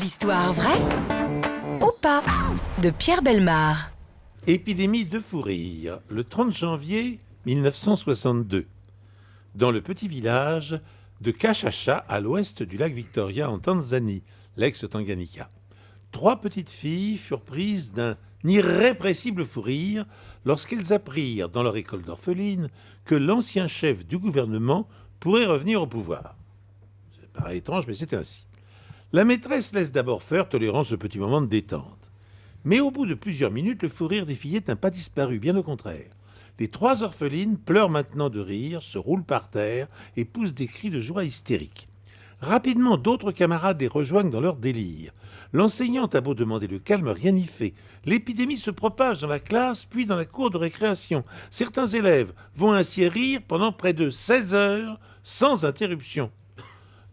L'histoire vraie ou pas de Pierre Bellemare. Épidémie de fou rire, le 30 janvier 1962, dans le petit village de Kashasha, à l'ouest du lac Victoria, en Tanzanie, l'ex-Tanganyika. 3 petites filles furent prises d'un irrépressible fou rire lorsqu'elles apprirent dans leur école d'orpheline que l'ancien chef du gouvernement pourrait revenir au pouvoir. Ça paraît étrange, mais c'était ainsi. La maîtresse laisse d'abord faire, tolérant ce petit moment de détente. Mais au bout de plusieurs minutes, le fou rire des fillettes n'a pas disparu, bien au contraire. Les 3 orphelines pleurent maintenant de rire, se roulent par terre et poussent des cris de joie hystériques. Rapidement, d'autres camarades les rejoignent dans leur délire. L'enseignante a beau demander le calme, rien n'y fait. L'épidémie se propage dans la classe, puis dans la cour de récréation. Certains élèves vont ainsi rire pendant près de 16 heures, sans interruption.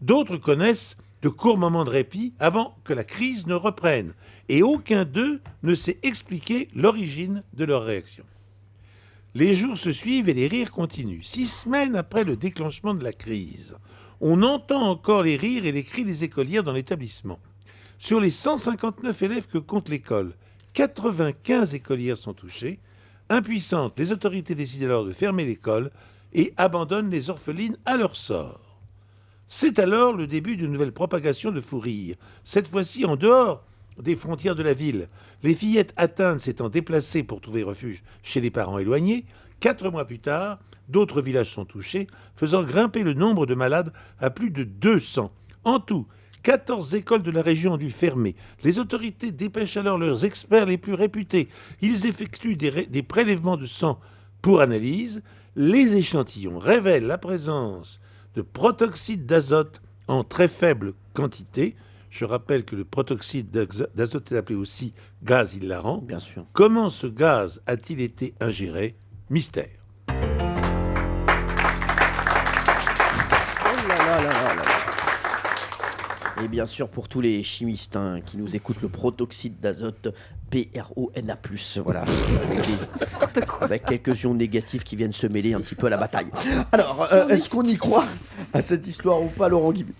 D'autres connaissent de courts moments de répit avant que la crise ne reprenne, et aucun d'eux ne sait expliquer l'origine de leur réaction. Les jours se suivent et les rires continuent. 6 semaines après le déclenchement de la crise, on entend encore les rires et les cris des écolières dans l'établissement. Sur les 159 élèves que compte l'école, 95 écolières sont touchées. Impuissantes, les autorités décident alors de fermer l'école et abandonnent les orphelines à leur sort. C'est alors le début d'une nouvelle propagation de fou rire, cette fois-ci en dehors des frontières de la ville. Les fillettes atteintes s'étant déplacées pour trouver refuge chez les parents éloignés, 4 mois plus tard, d'autres villages sont touchés, faisant grimper le nombre de malades à plus de 200. En tout, 14 écoles de la région ont dû fermer. Les autorités dépêchent alors leurs experts les plus réputés. Ils effectuent des prélèvements de sang pour analyse. Les échantillons révèlent la présence de protoxyde d'azote en très faible quantité. Je rappelle que le protoxyde d'azote est appelé aussi gaz hilarant. Bien sûr. Comment ce gaz a-t-il été ingéré? Mystère. Oh là là là là là. Et bien sûr, pour tous les chimistes qui nous écoutent, le protoxyde d'azote, PRONA+, voilà, avec quelques ions négatifs qui viennent se mêler un petit peu à la bataille. Alors, est-ce qu'on y croit à cette histoire ou pas, Laurent Guibert?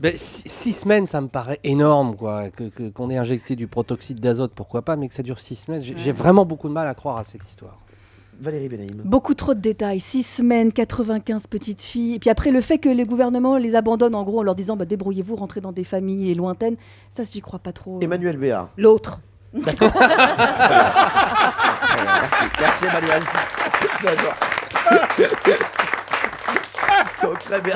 6 semaines, ça me paraît énorme, quoi. Qu'on ait injecté du protoxyde d'azote, pourquoi pas, mais que ça dure 6 semaines, j'ai vraiment beaucoup de mal à croire à cette histoire. Valérie Benaïm. Beaucoup trop de détails. 6 semaines, 95 petites filles. Et puis après, le fait que les gouvernements les abandonnent, en gros, en leur disant débrouillez-vous, rentrez dans des familles lointaines, ça, j'y crois pas trop. Emmanuel Béard. L'autre. D'accord. Merci Emmanuel. D'accord. Donc, très bien.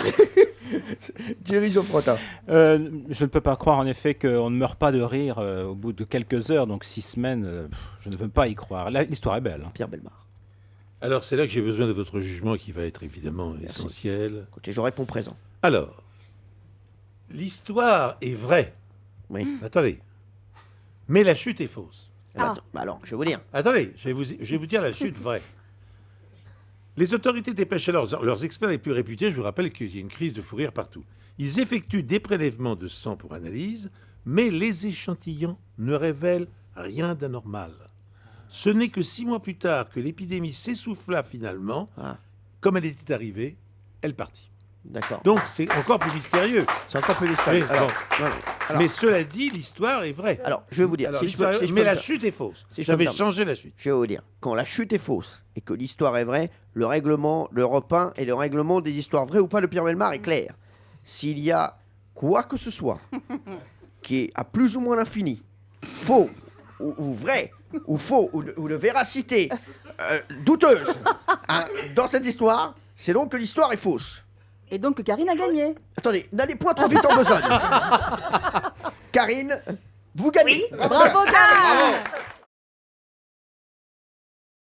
Thierry Geoffrotin. Je ne peux pas croire en effet qu'on ne meurt pas de rire au bout de quelques heures, donc 6 semaines, je ne veux pas y croire. L'histoire est belle. Pierre Bellemare. Alors, c'est là que j'ai besoin de votre jugement qui va être évidemment essentiel. Écoutez, je réponds présent. Alors, l'histoire est vraie. Oui. Attendez. Mais la chute est fausse. Alors, je vais vous dire. Attendez, je vais vous dire la chute vraie. Les autorités dépêchent alors leurs experts les plus réputés. Je vous rappelle qu'il y a une crise de fou rire partout. Ils effectuent des prélèvements de sang pour analyse, mais les échantillons ne révèlent rien d'anormal. Ce n'est que 6 mois plus tard que l'épidémie s'essouffla finalement. Comme elle était arrivée, elle partit. D'accord. Donc c'est encore plus mystérieux. C'est encore plus mystérieux. Oui, mais cela dit, l'histoire est vraie. Alors, je vais vous dire. Alors, mais la chute est fausse. Si J'avais changé la chute. Je vais vous dire. Quand la chute est fausse et que l'histoire est vraie, le règlement, l'Europe 1 et le règlement des histoires vraies ou pas de Pierre Bellemare est clair. S'il y a quoi que ce soit qui est à plus ou moins l'infini, faux ou vrai, ou faux, ou de véracité douteuse dans cette histoire, c'est donc que l'histoire est fausse. Et donc que Karine a gagné. Attendez, n'allez point trop vite en besogne. Karine, vous gagnez. Bravo Karine. Bravo.